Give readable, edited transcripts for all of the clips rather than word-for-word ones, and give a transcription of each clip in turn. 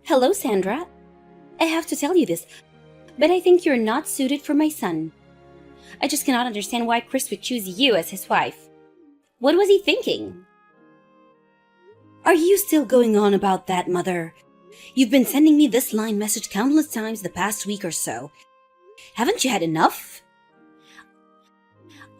Hello, Sandra. I have to tell you this, but I think you're not suited for my son. I just cannot understand why Chris would choose you as his wife. What was he thinking? Are you still going on about that, Mother? You've been sending me this line message countless times the past week or so. Haven't you had enough?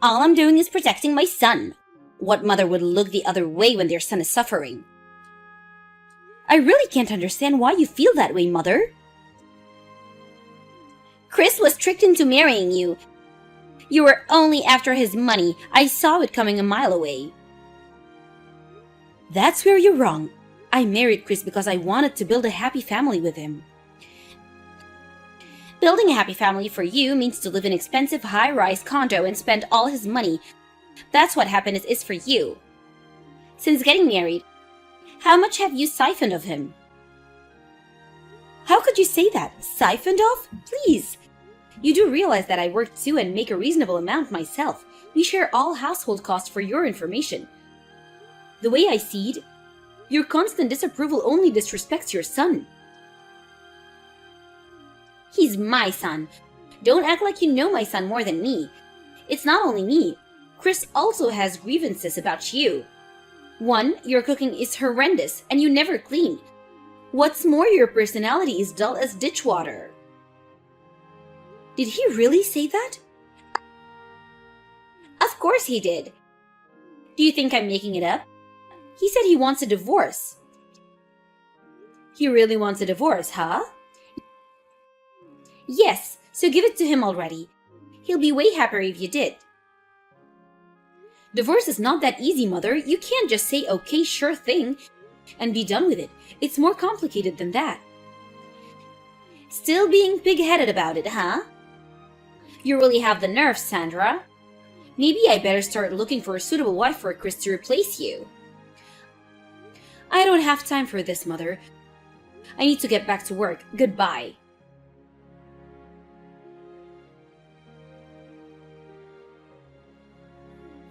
All I'm doing is protecting my son. What mother would look the other way when their son is suffering? I really can't understand why you feel that way, Mother. Chris was tricked into marrying you. You were only after his money. I saw it coming a mile away. That's where you're wrong. I married Chris because I wanted to build a happy family with him. Building a happy family for you means to live in an expensive high-rise condo and spend all his money. That's what happiness is for you. Since getting married, how much have you siphoned of him? How could you say that? Siphoned off? Please. You do realize that I work too and make a reasonable amount myself. We share all household costs for your information. The way I see it, your constant disapproval only disrespects your son. He's my son. Don't act like you know my son more than me. It's not only me. Chris also has grievances about you. One, your cooking is horrendous and you never clean. What's more, your personality is dull as ditch water. Did he really say that? Of course he did. Do you think I'm making it up? He said he wants a divorce. He really wants a divorce, huh? Yes, so give it to him already. He'll be way happier if you did. Divorce is not that easy, Mother. You can't just say, okay, sure thing, and be done with it. It's more complicated than that. Still being pig-headed about it, huh? You really have the nerve, Sandra. Maybe I better start looking for a suitable wife for Chris to replace you. I don't have time for this, Mother. I need to get back to work. Goodbye.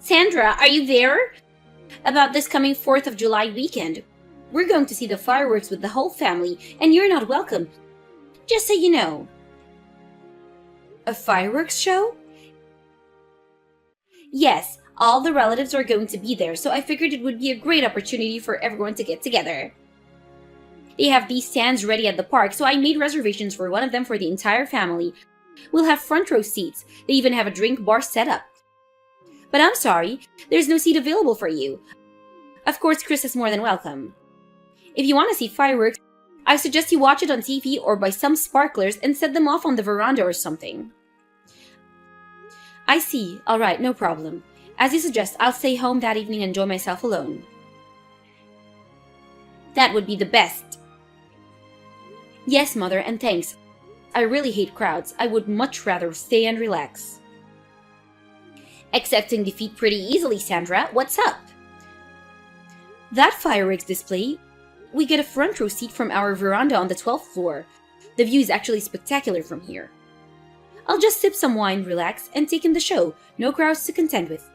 Sandra, are you there? About this coming 4th of July weekend. We're going to see the fireworks with the whole family, and you're not welcome. Just so you know. A fireworks show? Yes, all the relatives are going to be there, so I figured it would be a great opportunity for everyone to get together. They have these stands ready at the park, so I made reservations for one of them for the entire family. We'll have front row seats. They even have a drink bar set up. But I'm sorry, there's no seat available for you. Of course, Chris is more than welcome. If you want to see fireworks, I suggest you watch it on TV or buy some sparklers and set them off on the veranda or something. I see. Alright, no problem. As you suggest, I'll stay home that evening and enjoy myself alone. That would be the best. Yes, Mother, and thanks. I really hate crowds. I would much rather stay and relax. Accepting defeat pretty easily, Sandra. What's up? That fireworks display, we get a front row seat from our veranda on the 12th floor. The view is actually spectacular from here. I'll just sip some wine, relax, and take in the show. No crowds to contend with.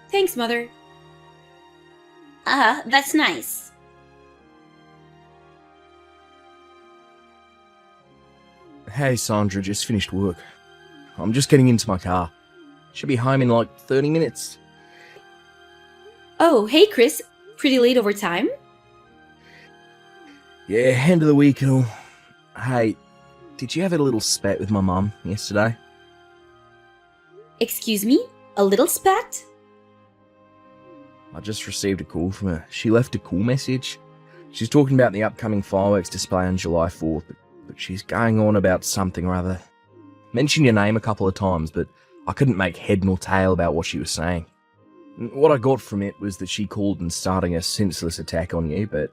Thanks, Mother. That's nice. Hey, Sandra, just finished work. I'm just getting into my car. Should be home in like 30 minutes. Oh, hey, Chris. Pretty late over time? Yeah, end of the week and all. Hey, did you have a little spat with my mum yesterday? Excuse me? A little spat? I just received a call from her. She left a cool message. She's talking about the upcoming fireworks display on July 4th, but she's going on about something or other. Mentioned your name a couple of times, but I couldn't make head nor tail about what she was saying. What I got from it was that she called and starting a senseless attack on you, but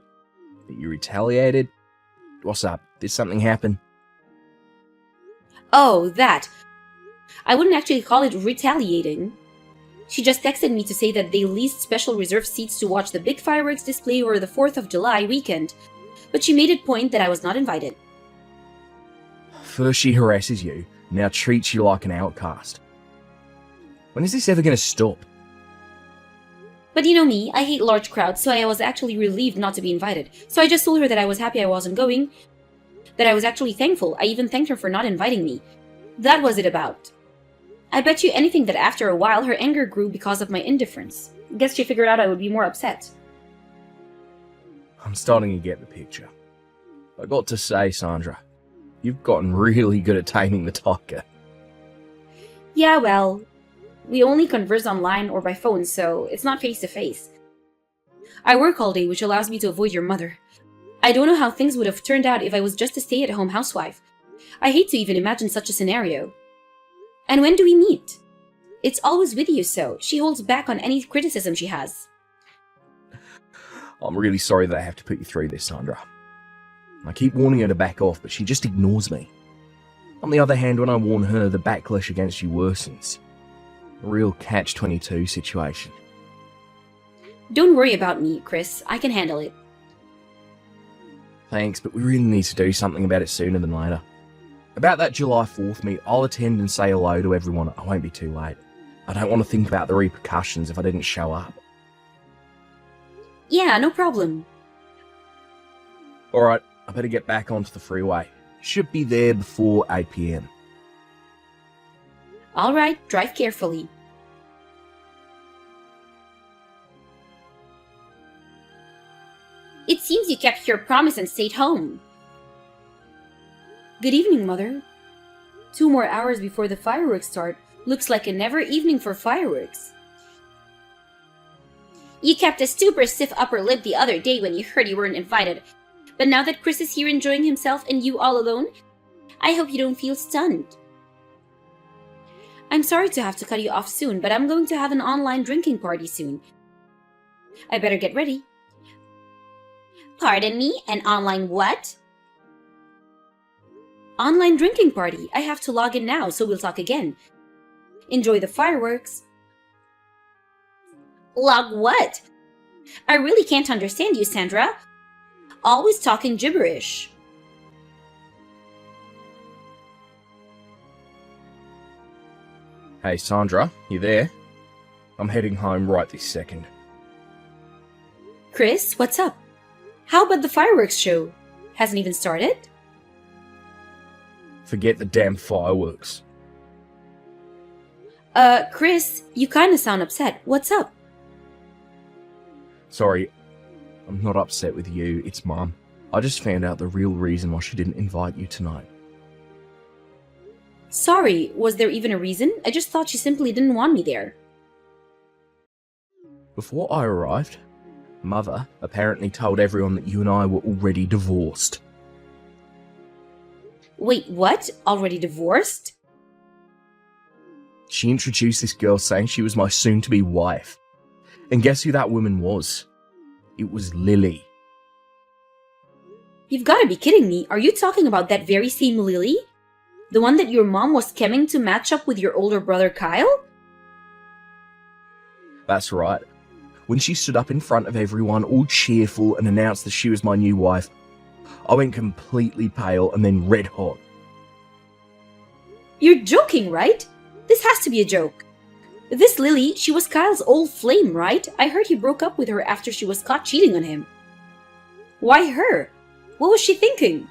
that you retaliated? What's up? Did something happen? Oh, that. I wouldn't actually call it retaliating. She just texted me to say that they leased special reserved seats to watch the big fireworks display over the 4th of July weekend, but she made it point that I was not invited. First she harasses you, now treats you like an outcast. When is this ever going to stop? But you know me, I hate large crowds, so I was actually relieved not to be invited. So I just told her that I was happy I wasn't going, that I was actually thankful. I even thanked her for not inviting me. That was it about. I bet you anything that after a while her anger grew because of my indifference. Guess she figured out I would be more upset. I'm starting to get the picture. I got to say, Sandra, you've gotten really good at taming the tiger. Yeah, well, we only converse online or by phone, so it's not face-to-face. I work all day, which allows me to avoid your mother. I don't know how things would have turned out if I was just a stay-at-home housewife. I hate to even imagine such a scenario. And when do we meet? It's always with you, so she holds back on any criticism she has. I'm really sorry that I have to put you through this, Sandra. I keep warning her to back off, but she just ignores me. On the other hand, when I warn her, the backlash against you worsens. A real catch-22 situation. Don't worry about me, Chris. I can handle it. Thanks, but we really need to do something about it sooner than later. About that July 4th meet, I'll attend and say hello to everyone. I won't be too late. I don't want to think about the repercussions if I didn't show up. Yeah, no problem. Alright, I better get back onto the freeway. Should be there before 8 PM. Alright, drive carefully. It seems you kept your promise and stayed home. Good evening, Mother. 2 more hours before the fireworks start. Looks like a never evening for fireworks. You kept a super stiff upper lip the other day when you heard you weren't invited. But now that Chris is here enjoying himself and you all alone, I hope you don't feel stunned. I'm sorry to have to cut you off soon, but I'm going to have an online drinking party soon. I better get ready. Pardon me? An online what? Online drinking party. I have to log in now, so we'll talk again. Enjoy the fireworks. Log what? I really can't understand you, Sandra. Always talking gibberish. Hey, Sandra, you there? I'm heading home right this second. Chris, what's up? How about the fireworks show? Hasn't even started? Forget the damn fireworks. Chris, you kinda sound upset. What's up? Sorry, I'm not upset with you, it's Mum. I just found out the real reason why she didn't invite you tonight. Sorry, was there even a reason? I just thought she simply didn't want me there. Before I arrived, Mother apparently told everyone that you and I were already divorced. Wait, what? Already divorced? She introduced this girl saying she was my soon-to-be wife. And guess who that woman was? It was Lily. You've gotta be kidding me. Are you talking about that very same Lily? The one that your mom was scheming to match up with your older brother Kyle? That's right. When she stood up in front of everyone, all cheerful, and announced that she was my new wife, I went completely pale and then red hot. You're joking, right? This has to be a joke. This Lily, she was Kyle's old flame, right? I heard he broke up with her after she was caught cheating on him. Why her? What was she thinking?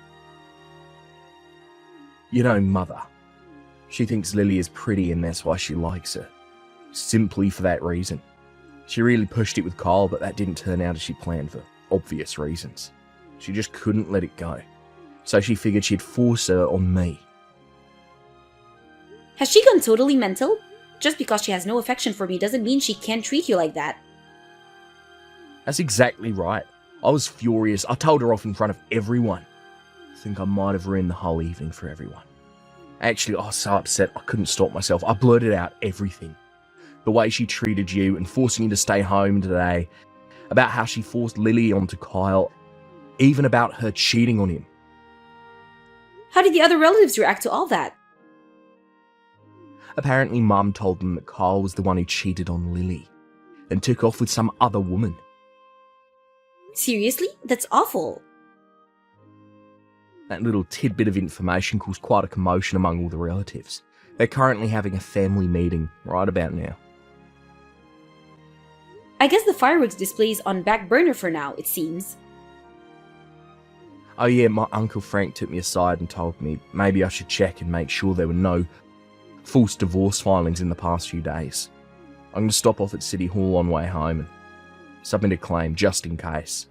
You know, Mother. She thinks Lily is pretty and that's why she likes her. Simply for that reason. She really pushed it with Kyle, but that didn't turn out as she planned for obvious reasons. She just couldn't let it go. So she figured she'd force her on me. Has she gone totally mental? Just because she has no affection for me doesn't mean she can't treat you like that. That's exactly right. I was furious. I told her off in front of everyone. I think I might have ruined the whole evening for everyone. Actually, I was so upset I couldn't stop myself. I blurted out everything. The way she treated you and forcing you to stay home today. About how she forced Lily onto Kyle. Even about her cheating on him. How did the other relatives react to all that? Apparently, Mum told them that Kyle was the one who cheated on Lily. And took off with some other woman. Seriously? That's awful. That little tidbit of information caused quite a commotion among all the relatives. They're currently having a family meeting right about now. I guess the fireworks display is on back burner for now, it seems. Oh yeah, my Uncle Frank took me aside and told me maybe I should check and make sure there were no false divorce filings in the past few days. I'm going to stop off at City Hall on way home and submit a claim just in case.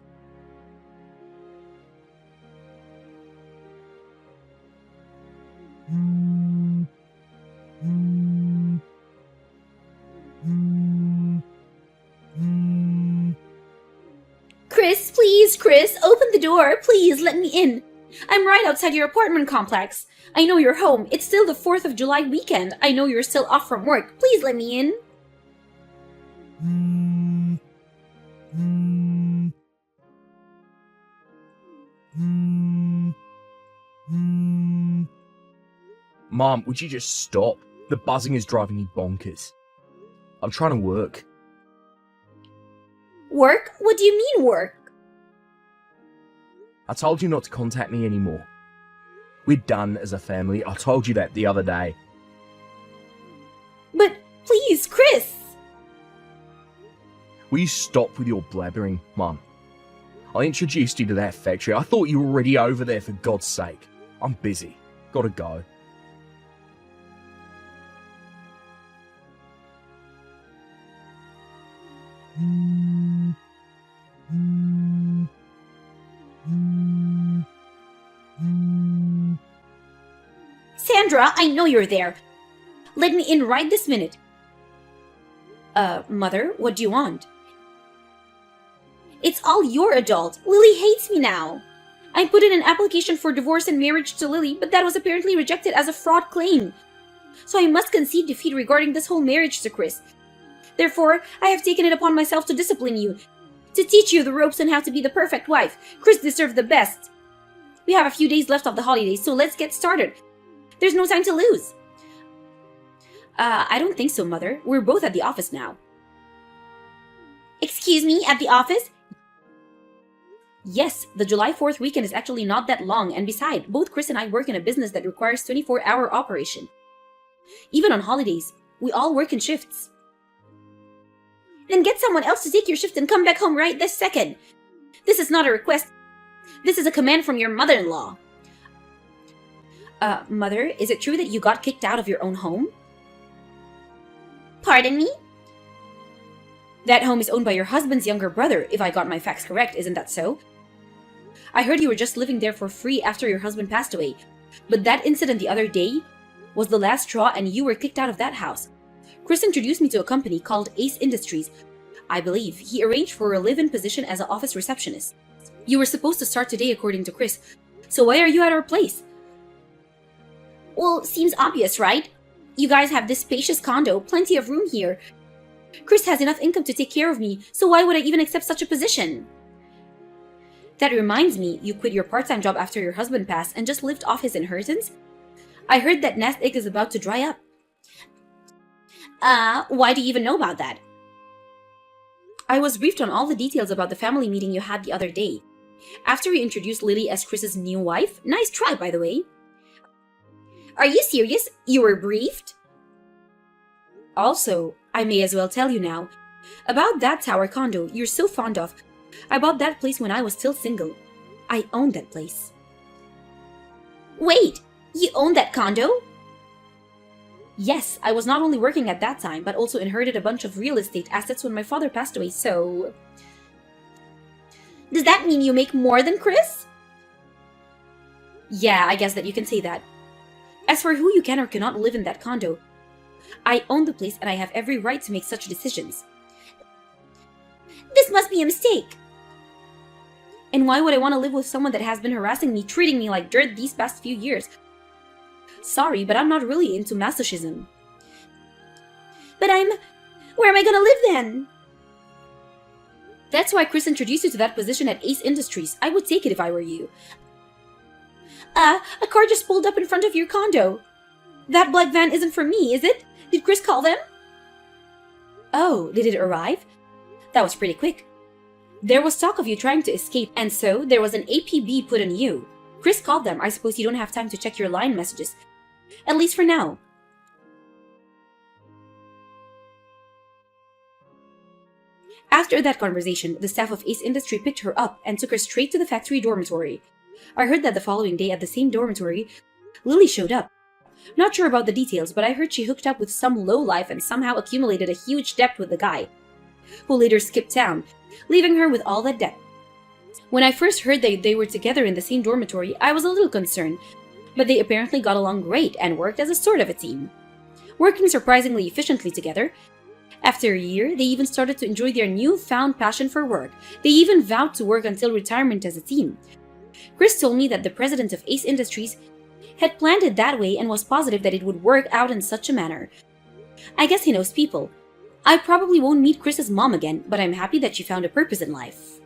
Chris, please, Chris, open the door. Please, let me in. I'm right outside your apartment complex. I know you're home. It's still the 4th of July weekend. I know you're still off from work. Please let me in. Mom, would you just stop? The buzzing is driving me bonkers. I'm trying to work. Work? What do you mean work? I told you not to contact me anymore. We're done as a family. I told you that the other day. But please, Chris. Will you stop with your blabbering, Mum? I introduced you to that factory. I thought you were already over there, for God's sake. I'm busy. Gotta go. Sandra, I know you're there. Let me in right this minute. Mother, what do you want? It's all your adult. Lily hates me now. I put in an application for divorce and marriage to Lily, but that was apparently rejected as a fraud claim. So I must concede defeat regarding this whole marriage to Chris. Therefore, I have taken it upon myself to discipline you, to teach you the ropes on how to be the perfect wife. Chris deserves the best. We have a few days left of the holidays, so let's get started. There's no time to lose. I don't think so, Mother. We're both at the office now. Excuse me, at the office? Yes, the July 4th weekend is actually not that long, and besides, both Chris and I work in a business that requires 24-hour operation. Even on holidays, we all work in shifts. Then get someone else to take your shift and come back home right this second. This is not a request. This is a command from your mother-in-law. Mother, is it true that you got kicked out of your own home? Pardon me? That home is owned by your husband's younger brother, if I got my facts correct, isn't that so? I heard you were just living there for free after your husband passed away, but that incident the other day was the last straw and you were kicked out of that house. Chris introduced me to a company called Ace Industries. I believe he arranged for a live-in position as an office receptionist. You were supposed to start today according to Chris, so why are you at our place? Well, seems obvious, right? You guys have this spacious condo, plenty of room here. Chris has enough income to take care of me, so why would I even accept such a position? That reminds me, you quit your part-time job after your husband passed and just lived off his inheritance? I heard that nest egg is about to dry up. Why do you even know about that? I was briefed on all the details about the family meeting you had the other day. After you introduced Lily as Chris's new wife, nice try, by the way. Are you serious? You were briefed? Also, I may as well tell you now, about that tower condo you're so fond of. I bought that place when I was still single. I own that place. Wait, you own that condo? Yes, I was not only working at that time, but also inherited a bunch of real estate assets when my father passed away, so... Does that mean you make more than Chris? Yeah, I guess that you can say that. As for who you can or cannot live in that condo, I own the place and I have every right to make such decisions. This must be a mistake. And why would I want to live with someone that has been harassing me, treating me like dirt these past few years? Sorry, but I'm not really into masochism. But where am I gonna live then? That's why Chris introduced you to that position at Ace Industries. I would take it if I were you. A car just pulled up in front of your condo. That black van isn't for me, is it? Did Chris call them? Oh, did it arrive? That was pretty quick. There was talk of you trying to escape, and so there was an APB put on you. Chris called them. I suppose you don't have time to check your line messages. At least for now. After that conversation, the staff of Ace Industry picked her up and took her straight to the factory dormitory. I heard that the following day at the same dormitory, Lily showed up. Not sure about the details, but I heard she hooked up with some lowlife and somehow accumulated a huge debt with the guy, who later skipped town, leaving her with all that debt. When I first heard that they were together in the same dormitory, I was a little concerned, but they apparently got along great and worked as a sort of a team, working surprisingly efficiently together. After a year, they even started to enjoy their newfound passion for work. They even vowed to work until retirement as a team. Chris told me that the president of Ace Industries had planned it that way and was positive that it would work out in such a manner. I guess he knows people. I probably won't meet Chris's mom again, but I'm happy that she found a purpose in life.